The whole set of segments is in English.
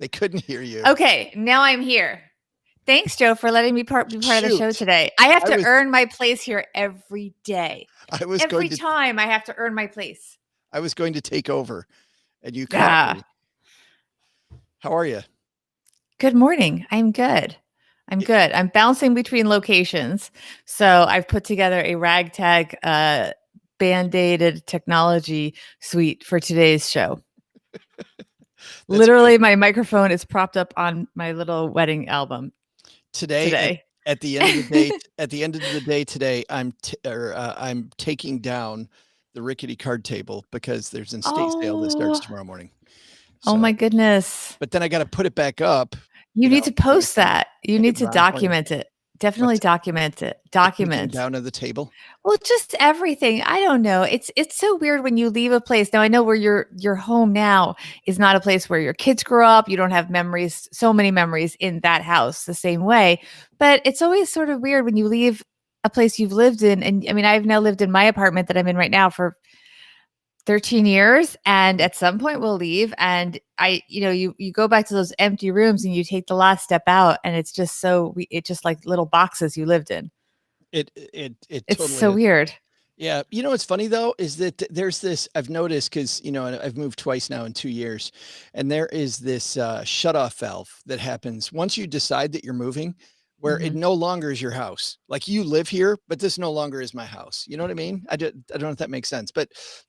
They couldn't hear you. Okay, now I'm here. Thanks, Joe, for letting me be part of the show Shoot. today. I have I to was earn my place here every day. I was going Every to time I have to earn my place. I was going to take over, and you caught Yeah. me. How are you? Good morning. I'm good. I'm bouncing between locations. So I've put together a ragtag band-aided technology suite for today's show. That's Literally, good. my microphone is propped up on my little wedding album Today today. at the end of the day today, I'm taking down the rickety card table because there's an estate sale that starts Oh, tomorrow morning. oh my So, goodness. but then I got to put it back up, You need to so I post can that. You hey, need to Ron, how are you? document it. Definitely What's document it. the taking Document. down of the table? Well, just everything. I don't know. It's so weird when you leave a place. Now I know where your home now is not a place where your kids grew up. You don't have memories, so many memories in that house the same way. But it's always sort of weird when you leave a place you've lived in. And I mean, I've now lived in my apartment that I'm in right now for 13 years, and at some point we'll leave, and you go back to those empty rooms and you take the last step out, and it's just it's just like little boxes you lived in. It It's totally so is. weird. Yeah, what's funny though is that there's this I've noticed because I've moved twice now in 2 years, and there is this shut off valve that happens once you decide that you're moving, where it Mhm. no longer is your house. Like you live here, but this no longer is my house. You know what I mean? I don't know if that makes sense, but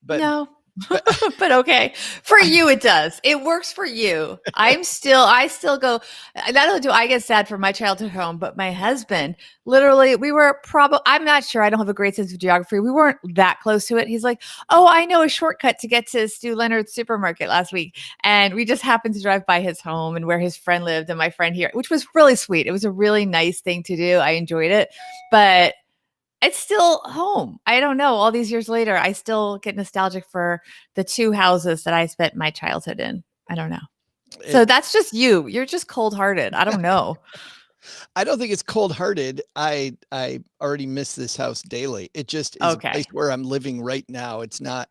No. but But okay. For I, you it does. It works for you. I still go, not only do I get sad for my childhood home, but my husband, literally, we were probably, I'm not sure, I don't have a great sense of geography. We weren't that close to it. He's like, "Oh, I know a shortcut to get to Stu Leonard's supermarket last week." And we just happened to drive by his home and where his friend lived and my friend here, which was really sweet. It was a really nice thing to do. I enjoyed it. But it's still home. I don't know. All these years later, I still get nostalgic for the two houses that I spent my childhood in. I don't know. it So that's just you. You're just cold hearted. I don't know. I don't think it's cold hearted. I already miss this house daily. It just is a place Okay. where I'm living right now. It's not.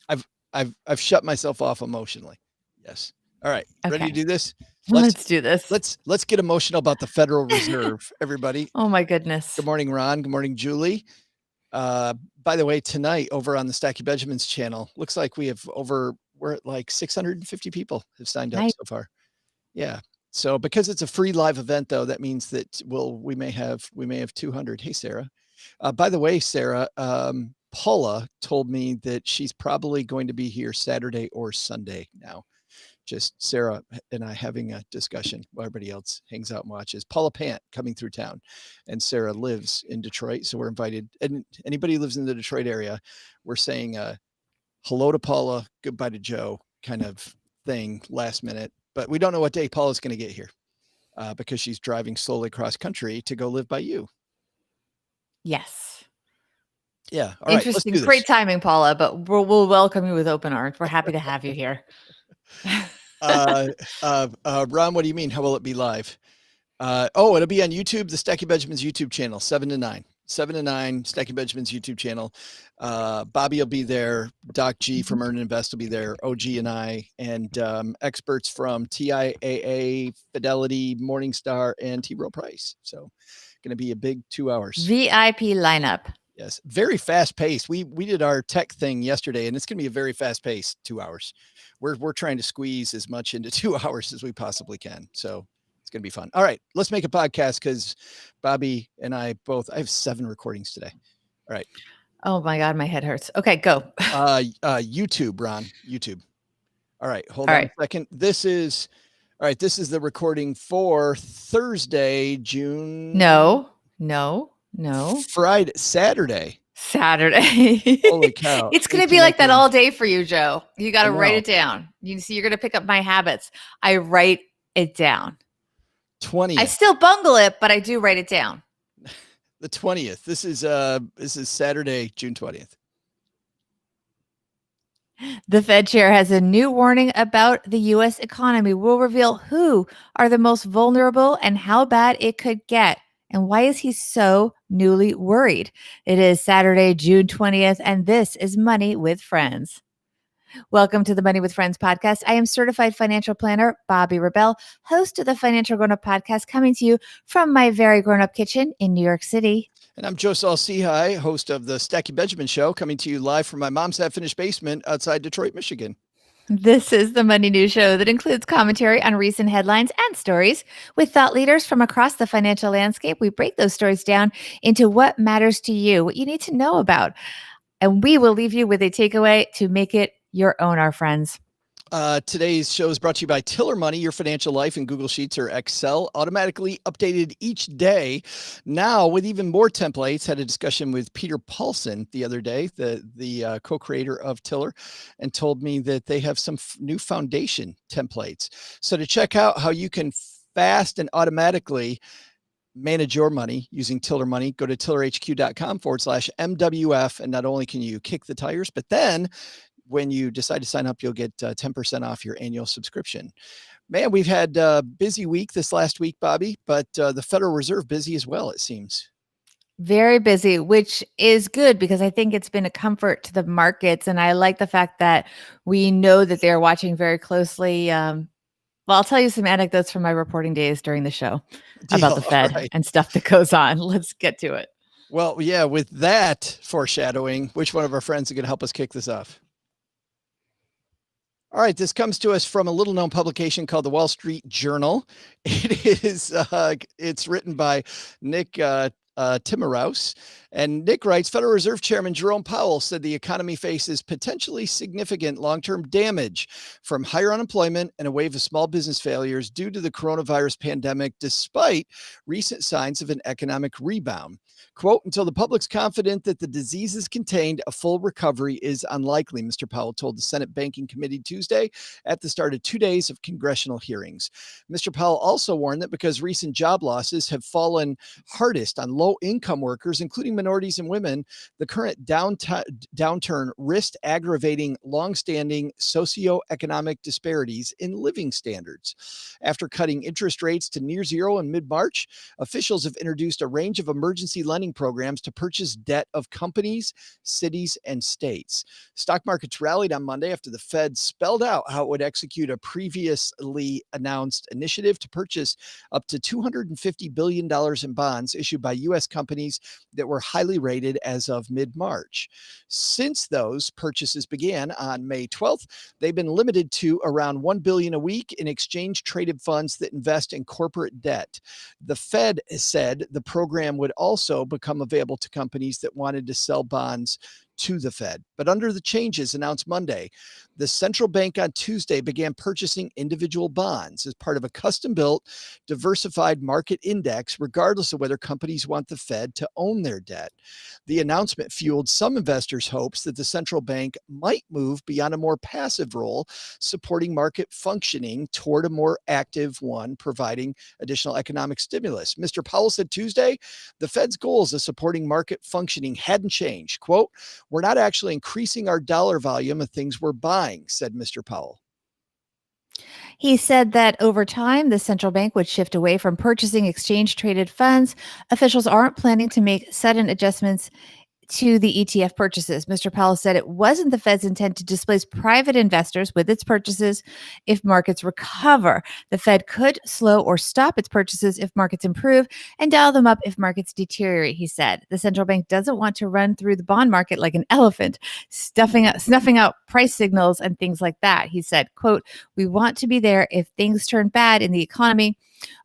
I've I've shut myself off emotionally. Yes. All right. Ready to Okay. do this? Let's Let's do this. let's get emotional about the Federal Reserve, everybody. Oh my goodness. Good morning, Ron. Good morning, Julie. Uh, by the way, tonight over on the Stacky Benjamins channel, looks like we're at like 650 people have signed up Nice. so far. Yeah. So because it's a free live event, though, that means that we may have 200. Hey, Sarah. By the way, Sarah, Paula told me that she's probably going to be here Saturday or Sunday now. Just Sarah and I having a discussion while everybody else hangs out and watches. Paula Pant coming through town, and Sarah lives in Detroit, so we're invited. And anybody who lives in the Detroit area, we're saying hello to Paula, goodbye to Joe, kind of thing, last minute. But we don't know what day Paula's going to get here because she's driving slowly cross country to go live by you. Yes. Yeah. All right. Let's Interesting. do this. Great timing, Paula, but we'll welcome you with open arms. We're happy to have you here. Ron, what do you mean? How will it be live? It'll be on YouTube, the Stacky Benjamins YouTube channel, 7 to 9. 7 to 9, Stacky Benjamins YouTube channel. Bobby will be there. Doc G from Earn and Invest will be there. OG and I, and experts from TIAA, Fidelity, Morningstar, and T. Rowe Price. So, going to be a big 2 hours. VIP lineup. Yes, very fast pace. We did our tech thing yesterday, and it's going to be a very fast pace 2 hours. We're trying to squeeze as much into 2 hours as we possibly can. So it's going to be fun. All right, let's make a podcast because Bobby and I have 7 recordings today. All right. Oh my God, my head hurts. Okay, go. YouTube, Ron, YouTube. All right, hold on a second. This is the recording for Thursday, June. No. Friday, Saturday. Holy cow. It's going to be like that all day for you, Joe. You got to write it down. You see, you're going to pick up my habits. I write it down. 20th. I still bungle it, but I do write it down. The 20th. This is Saturday, June 20th. The Fed chair has a new warning about the U.S. economy. We'll reveal who are the most vulnerable and how bad it could get. And why is he so newly worried? It is Saturday, June 20th, and this is Money with Friends. Welcome to the Money with Friends podcast. I am certified financial planner, Bobby Rebel, host of the Financial Grown Up podcast, coming to you from my very grown up kitchen in New York City. And I'm Joe Saul-Sehy, host of the Stacky Benjamin Show, coming to you live from my mom's half-finished basement outside Detroit, Michigan. This is the Money News Show that includes commentary on recent headlines and stories. With thought leaders from across the financial landscape, we break those stories down into what matters to you, what you need to know about. And we will leave you with a takeaway to make it your own, our friends. Today's show is brought to you by Tiller Money, your financial life in Google Sheets or Excel, automatically updated each day. Now, with even more templates, had a discussion with Peter Paulson the other day, the co-creator of Tiller, and told me that they have some new foundation templates. So to check out how you can fast and automatically manage your money using Tiller Money, go to tillerhq.com/MWF. And not only can you kick the tires, but then when you decide to sign up, you'll get 10% off your annual subscription. Man, we've had a busy week this last week, Bobby, but the Federal Reserve busy as well, it seems. Very busy, which is good because I think it's been a comfort to the markets. And I like the fact that we know that they're watching very closely. Well, I'll tell you some anecdotes from my reporting days during the show about the Fed and stuff that goes on. Let's get to it. Well, yeah, with that foreshadowing, which one of our friends is going to help us kick this off? All right, this comes to us from a little-known publication called the Wall Street Journal. It's written by Nick Timiraos. And Nick writes, Federal Reserve Chairman Jerome Powell said the economy faces potentially significant long-term damage from higher unemployment and a wave of small business failures due to the coronavirus pandemic, despite recent signs of an economic rebound. Quote, until the public's confident that the disease is contained, a full recovery is unlikely, Mr. Powell told the Senate Banking Committee Tuesday at the start of 2 days of congressional hearings. Mr. Powell also warned that because recent job losses have fallen hardest on low-income workers, including minorities and women, the current downturn risked aggravating longstanding socioeconomic disparities in living standards. After cutting interest rates to near zero in mid-March, officials have introduced a range of emergency lending programs to purchase debt of companies, cities, and states. Stock markets rallied on Monday after the Fed spelled out how it would execute a previously announced initiative to purchase up to $250 billion in bonds issued by U.S. companies that were highly rated as of mid-March. Since those purchases began on May 12th, they've been limited to around $1 billion a week in exchange-traded funds that invest in corporate debt. The Fed said the program would also become available to companies that wanted to sell bonds to the Fed. But under the changes announced Monday, the central bank on Tuesday began purchasing individual bonds as part of a custom-built, diversified market index, regardless of whether companies want the Fed to own their debt. The announcement fueled some investors' hopes that the central bank might move beyond a more passive role, supporting market functioning toward a more active one, providing additional economic stimulus. Mr. Powell said Tuesday, the Fed's goals of supporting market functioning hadn't changed. Quote, we're not actually increasing our dollar volume of things we're buying, said Mr. Powell. He said that over time, the central bank would shift away from purchasing exchange-traded funds. Officials aren't planning to make sudden adjustments to the ETF purchases. Mr. Powell said it wasn't the Fed's intent to displace private investors with its purchases if markets recover. The Fed could slow or stop its purchases if markets improve and dial them up if markets deteriorate, he said. The central bank doesn't want to run through the bond market like an elephant, snuffing out price signals and things like that. He said, quote, we want to be there if things turn bad in the economy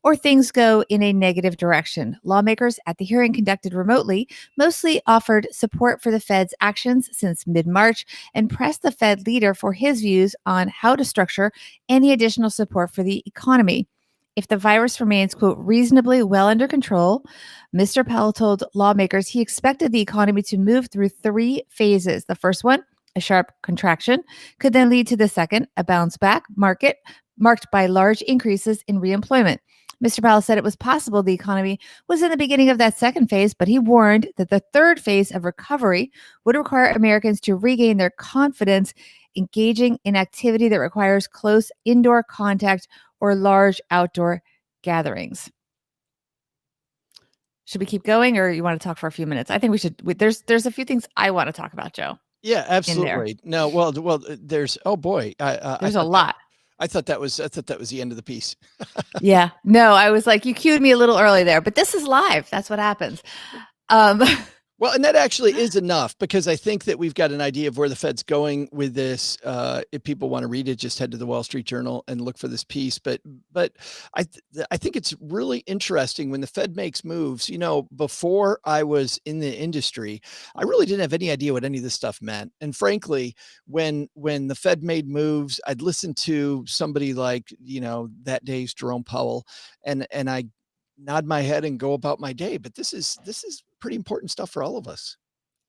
or things go in a negative direction. Lawmakers at the hearing conducted remotely mostly offered support for the Fed's actions since mid-March and pressed the Fed leader for his views on how to structure any additional support for the economy. If the virus remains, quote, reasonably well under control, Mr. Powell told lawmakers he expected the economy to move through 3 phases. The first one, a sharp contraction, could then lead to the second, a bounce back market marked by large increases in reemployment. Mr. Powell said it was possible the economy was in the beginning of that second phase, but he warned that the third phase of recovery would require Americans to regain their confidence, engaging in activity that requires close indoor contact or large outdoor gatherings. Should we keep going or you want to talk for a few minutes? I think we should. There's a few things I want to talk about, Joe. Yeah, in there. absolutely. No, well, there's oh boy, There's a lot. I thought that was the end of the piece. Yeah. No, I was like, you cued me a little early there, but this is live. That's what happens. Um, Well, and that actually is enough because I think that we've got an idea of where the Fed's going with this. If people want to read it, just head to the Wall Street Journal and look for this piece. But I think it's really interesting when the Fed makes moves. You know, before I was in the industry, I really didn't have any idea what any of this stuff meant. And frankly, when the Fed made moves, I'd listen to somebody like that day's Jerome Powell, and I nod my head and go about my day. But this is pretty important stuff for all of us.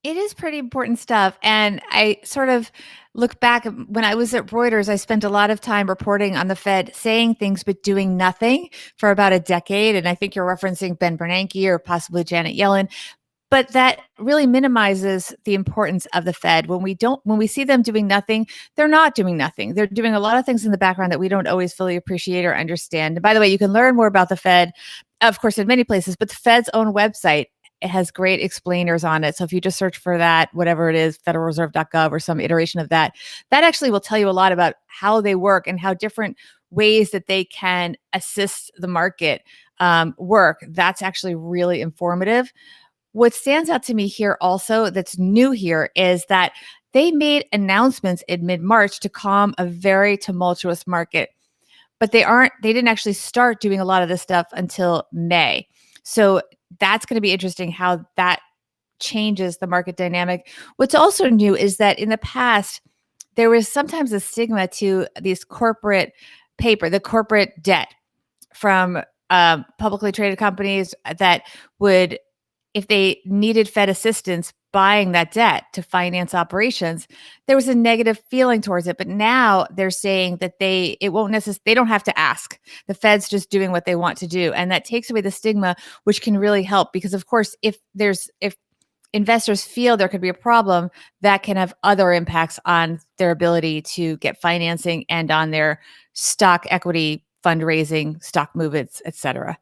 It is pretty important stuff. And I sort of look back when I was at Reuters, I spent a lot of time reporting on the Fed saying things but doing nothing for about a decade. And I think you're referencing Ben Bernanke or possibly Janet Yellen. But that really minimizes the importance of the Fed. When we see them doing nothing, they're not doing nothing. They're doing a lot of things in the background that we don't always fully appreciate or understand. And by the way, you can learn more about the Fed, of course, in many places, but the Fed's own website, it has great explainers on it. So if you just search for that, whatever it is, federalreserve.gov or some iteration of that, that actually will tell you a lot about how they work and how different ways that they can assist the market work. That's actually really informative. What stands out to me here also that's new here is that they made announcements in mid-March to calm a very tumultuous market, but they didn't actually start doing a lot of this stuff until May. So that's going to be interesting how that changes the market dynamic. What's also new is that in the past, there was sometimes a stigma to these the corporate debt from publicly traded companies that would, if they needed Fed assistance buying that debt to finance operations, there was a negative feeling towards it. But now they're saying that they don't have to ask. The Fed's just doing what they want to do. And that takes away the stigma, which can really help because of course, if investors feel there could be a problem, that can have other impacts on their ability to get financing and on their stock equity fundraising, stock movements, et cetera.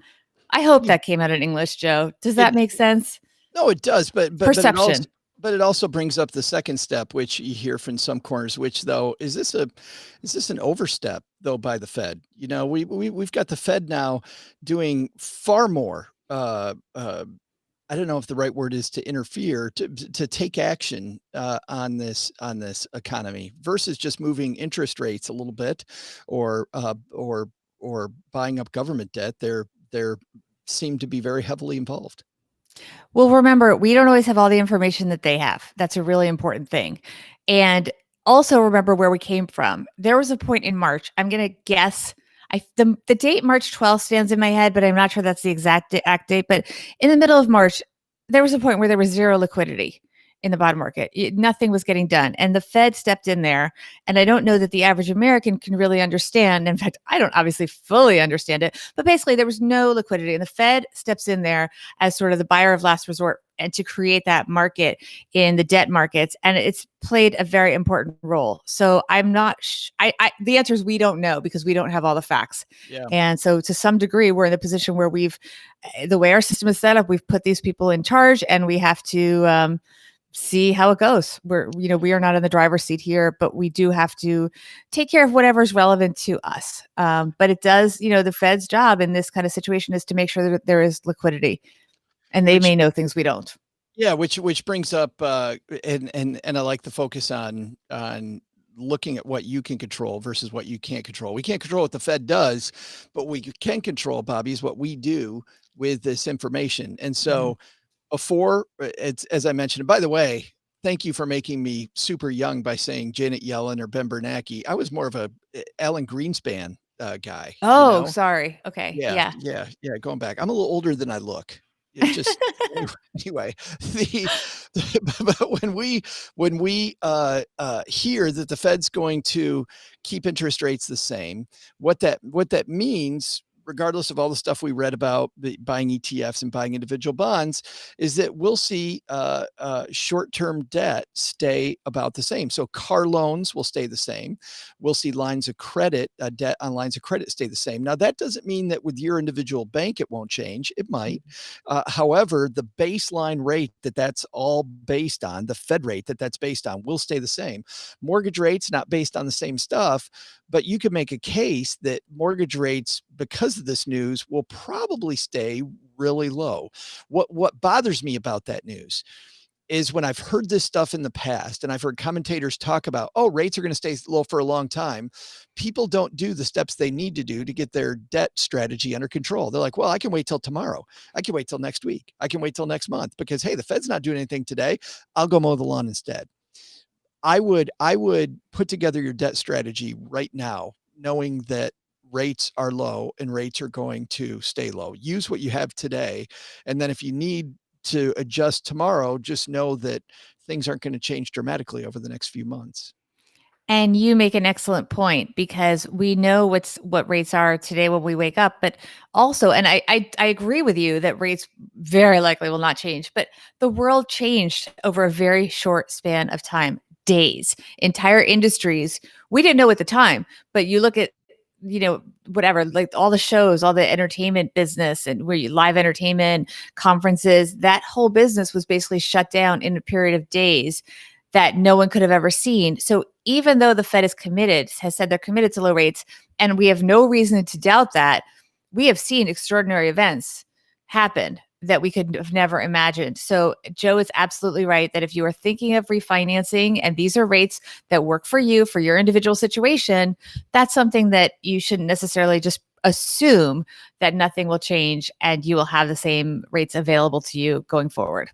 I hope Yeah. that came out in English, Joe. Does that It make sense? No, it does, Perception. but it also brings up the second step, which you hear from some corners, which though is this an overstep though by the Fed? You know, we've got the Fed now doing far more. I don't know if the right word is to interfere, to take action on this economy versus just moving interest rates a little bit, or or buying up government debt. They're seem to be very heavily involved. Well, remember, we don't always have all the information that they have. That's a really important thing. And also remember where we came from. There was a point in March. I'm going to guess. The date March 12th stands in my head, but I'm not sure that's the exact date. But in the middle of March, there was a point where there was zero liquidity in the bond market. Nothing was getting done. And the Fed stepped in there. And I don't know that the average American can really understand. In fact, I don't obviously fully understand it. But basically, there was no liquidity. And the Fed steps in there as sort of the buyer of last resort and to create that market in the debt markets. And it's played a very important role. So I'm not, the answer is we don't know because we don't have all the facts. Yeah. And so to some degree, we're in the position where the way our system is set up, we've put these people in charge and we have to, see how it goes. We are not in the driver's seat here, but we do have to take care of whatever's relevant to us. But it does, the Fed's job in this kind of situation is to make sure that there is liquidity, and they Which may know things we don't. Yeah, which brings up and I like the focus on looking at what you can control versus what you can't control. We can't control what the Fed does, but we can control, Bobby, is what we do with this information. And Mhm. so before it's as I mentioned, and by the way, thank you for making me super young by saying Janet Yellen or Ben Bernanke. I was more of a Alan Greenspan guy, you Oh, know? sorry. Okay. Yeah, Yeah. yeah, yeah, going back. I'm a little older than I look. It just anyway, the but when we hear that the Fed's going to keep interest rates the same, what that means, regardless of all the stuff we read about buying ETFs and buying individual bonds, is that we'll see short-term debt stay about the same. So car loans will stay the same. We'll see lines of credit, debt on lines of credit stay the same. Now, that doesn't mean that with your individual bank, it won't change. It might. However, the baseline rate that's all based on, the Fed rate that's based on, will stay the same. Mortgage rates, not based on the same stuff, but you could make a case that mortgage rates, because of this news, will probably stay really low. What bothers me about that news is when I've heard this stuff in the past and I've heard commentators talk about, oh, rates are going to stay low for a long time. People don't do the steps they need to do to get their debt strategy under control. They're like, well, I can wait till tomorrow. I can wait till next week. I can wait till next month because, hey, the Fed's not doing anything today. I'll go mow the lawn instead. I would put together your debt strategy right now, knowing that rates are low and rates are going to stay low. Use what you have today. And then if you need to adjust tomorrow, just know that things aren't going to change dramatically over the next few months. And you make an excellent point because we know what rates are today when we wake up, but also, and I agree with you that rates very likely will not change, but the world changed over a very short span of time, days, entire industries. We didn't know at the time, but you look at, whatever, like all the shows, all the entertainment business and where you live entertainment, conferences, that whole business was basically shut down in a period of days that no one could have ever seen. So even though the Fed has said they're committed to low rates, and we have no reason to doubt that, we have seen extraordinary events happen that we could have never imagined. So Joe is absolutely right that if you are thinking of refinancing and these are rates that work for you, for your individual situation, that's something that you shouldn't necessarily just assume that nothing will change and you will have the same rates available to you going forward.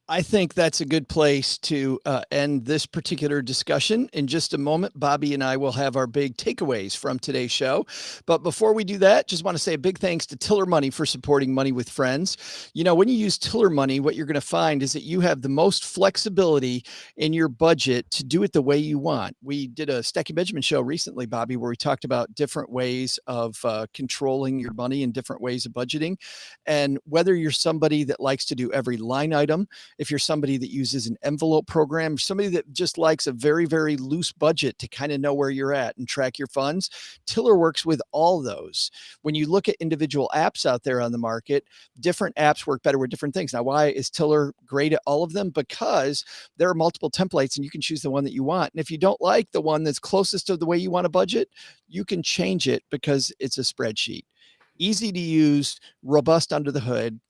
I think that's a good place to end this particular discussion. In just a moment, Bobby and I will have our big takeaways from today's show. But before we do that, just want to say a big thanks to Tiller Money for supporting Money with Friends. When you use Tiller Money, what you're going to find is that you have the most flexibility in your budget to do it the way you want. We did a Stacky Benjamin show recently, Bobby, where we talked about different ways of controlling your money and different ways of budgeting. And whether you're somebody that likes to do every line item, if you're somebody that uses an envelope program, somebody that just likes a very, very loose budget to kind of know where you're at and track your funds, Tiller works with all those. When you look at individual apps out there on the market, different apps work better with different things. Now, why is Tiller great at all of them? Because there are multiple templates and you can choose the one that you want. And if you don't like the one that's closest to the way you want to budget, you can change it because it's a spreadsheet. Easy to use, robust under the hood.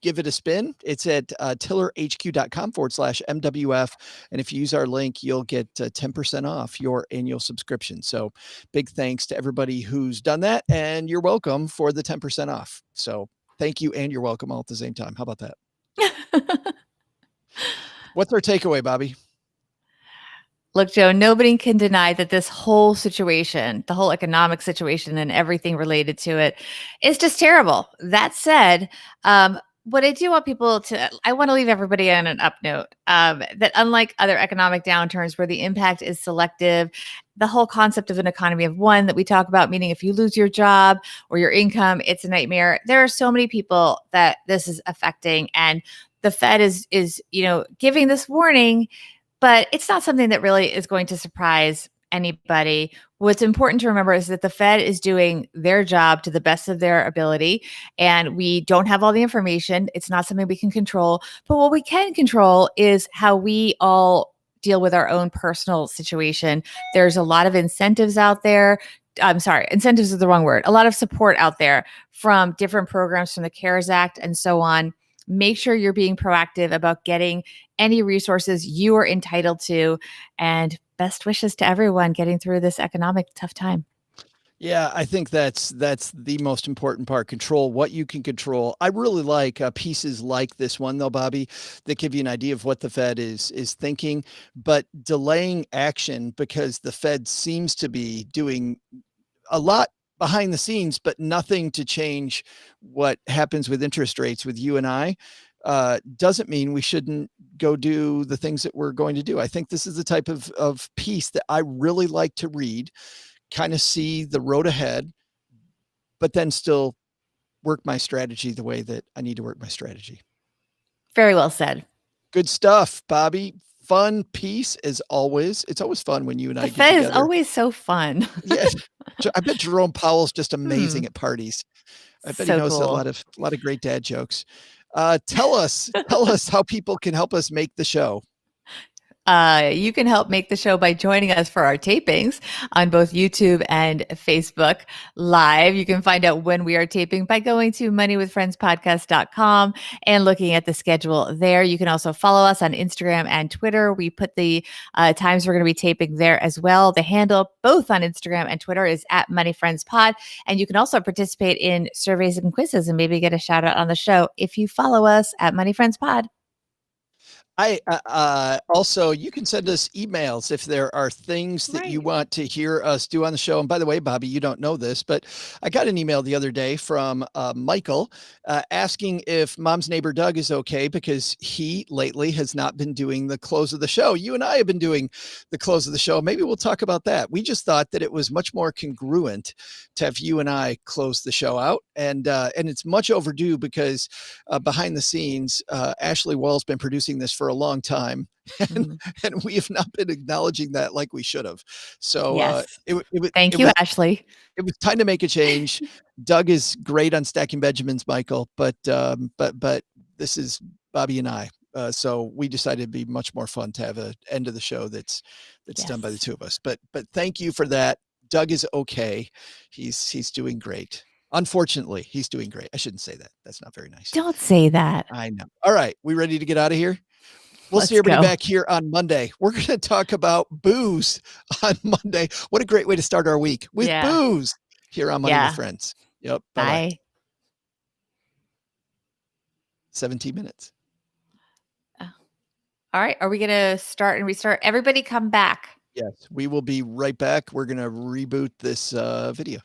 Give it a spin. It's at tillerhq.com/MWF. And if you use our link, you'll get 10% off your annual subscription. So big thanks to everybody who's done that. And you're welcome for the 10% off. So thank you. And you're welcome all at the same time. How about that? What's our takeaway, Bobby? Look, Joe, nobody can deny that this whole situation, the whole economic situation and everything related to it is just terrible. That said, what I do want people to, I want to leave everybody on an up note, that unlike other economic downturns where the impact is selective, the whole concept of an economy of one that we talk about, meaning if you lose your job or your income, it's a nightmare. There are so many people that this is affecting, and the Fed is giving this warning, but it's not something that really is going to surprise anybody. What's important to remember is that the Fed is doing their job to the best of their ability, and we don't have all the information. It's not something we can control, but what we can control is how we all deal with our own personal situation. There's a lot of incentives out there. I'm sorry, incentives is the wrong word. A lot of support out there from different programs from the CARES Act and so on. Make sure you're being proactive about getting any resources you are entitled to, and best wishes to everyone getting through this economic tough time. Yeah, I think that's the most important part. Control what you can control. I really like pieces like this one, though, Bobby, that give you an idea of what the Fed is thinking, but delaying action because the Fed seems to be doing a lot behind the scenes, but nothing to change what happens with interest rates with you and I. Doesn't mean we shouldn't go do the things that we're going to do. I think this is the type of piece that I really like to read, kind of see the road ahead, but then still work my strategy the way that I need to work my strategy. Very well said. Good stuff, Bobby. Fun piece as always. It's always fun when you and I The get Fed is together. always so fun. Yes. I bet Jerome Powell's just amazing at parties. I bet he So knows a cool. lot of great dad jokes. Tell us how people can help us make the show. You can help make the show by joining us for our tapings on both YouTube and Facebook Live. You can find out when we are taping by going to moneywithfriendspodcast.com and looking at the schedule there. You can also follow us on Instagram and Twitter. We put the times we're going to be taping there as well. The handle both on Instagram and Twitter is at moneyfriendspod. And you can also participate in surveys and quizzes and maybe get a shout out on the show if you follow us at moneyfriendspod. Also, you can send us emails if there are things that you want to hear us do on the show. And by the way, Bobby, you don't know this, but I got an email the other day from Michael asking if Mom's neighbor Doug is okay because he lately has not been doing the close of the show. You and I have been doing the close of the show. Maybe we'll talk about that. We just thought that it was much more congruent to have you and I close the show out, and it's much overdue because behind the scenes, Ashley Wall's been producing this for a long time, and we have not been acknowledging that like we should have. So yes. Thank you, Ashley. It was time to make a change. Doug is great on Stacking Benjamins, Michael, but this is Bobby and I. So we decided it'd be much more fun to have an end of the show that's done by the two of us. But thank you for that. Doug is okay. He's doing great. Unfortunately, he's doing great. I shouldn't say that. That's not very nice. Don't say that. I know. All right. We ready to get out of here? We'll see everybody back here on Monday. We're going to talk about booze on Monday. What a great way to start our week with booze here on Money with Friends. Yep. Bye. 17 minutes. All right. Are we going to start and restart? Everybody come back. Yes, we will be right back. We're going to reboot this video.